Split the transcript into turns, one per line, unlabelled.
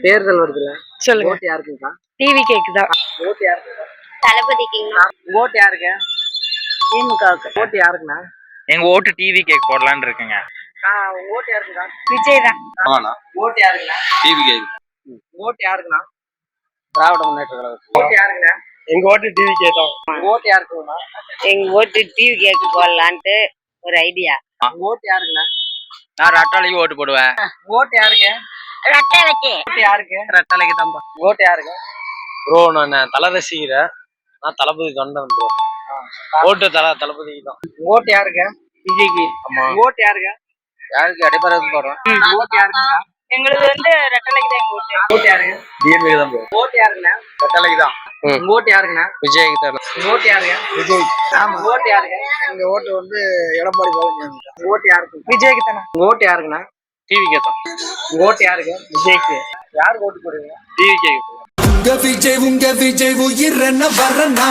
தேர்தல் வருதுல்ல,
சொல்லுங்க.
ஓட்டு யாருக்குங்கக்கா?
டிவி கேக்குதா?
ஓட்டு யாருக்கு?
தளபதிக்குங்களா?
ஓட்டு யாருக்கு?
திமுகவுக்கு.
ஓட்டு யாருக்குண்ணா?
எங்க ஓட்டு டிவி கேக் போடலான்னு இருக்குங்க.
ஓட்டு யாருக்குண்ணா?
விஜய் தான்.
ஓட்டு யாருக்குண்ணா?
TV cake.
ஓட்டு யாருக்குண்ணா?
திராவிட முன்னேற்ற கழகம்.
ஓட்டு யாருக்குண்ணா?
எங்க ஓட்டு டிவி கேட்டோம்.
ஓட்டு யாருக்குண்ணா?
எங்க ஓட்டு டிவி கேக்கு போடலான்ட்டு ஒரு ஐடியா.
ஓட்டு யாருக்குண்ணா?
நான் ரெட்டாலைக்கு ஓட்டு போடுவேன்.
ஓட்டு யாருக்கு?
ரெட்டலைக்கு.
ஓட்டு யாருக்கு?
ரெட்டாலைக்கு தான்ப்பா.
ஓட்டு யாருக்கு?
ப்ரோ நான் தலை ரசிக்கிறேன். நான் தளபதி தொண்டன் ப்ரோ. ஓட்டு தளபதிக்கு தான்.
ஓட்டு யாருக்கு?
விஜய்க்கு. ஆமா.
ஓட்டு யாருக்கு?
யாருக்கு அடிப்படைக்கு போடுறோம்.
ஓட்டு யாருக்குண்ணா?
எங்களுக்கு ரெட்டலைக்கு தான் எங்க ஓட்டு.
ஓட்டு யாருக்கு?
டிஎம்கே தான் ப்ரோ.
ஓட்டு யாருக்குண்ணா?
ரெட்டாலைக்கு தான்.
ஓட்டு யாருக்குண்ணா?
விஜய்க்கு தான்.
ஓட்டு யாருக்கு?
விஜய்.
ஆமா. ஓட்டு யாருக்கு?
எங்க ஓட்டு வந்து எடப்பாடி பழனிசாமி.
ஓட்டு யாருக்கு?
விஜய்க்கு தானே.
ஓட்டு யாருக்குண்ணா?
டிவி தான்.
ஓட்டு யாருக்கு?
விஜய்க்கு.
யாருக்கு ஓட்டு போடுவீங்க?
TV cake.
உங்க விஜய் உயிர் என்ன வரனா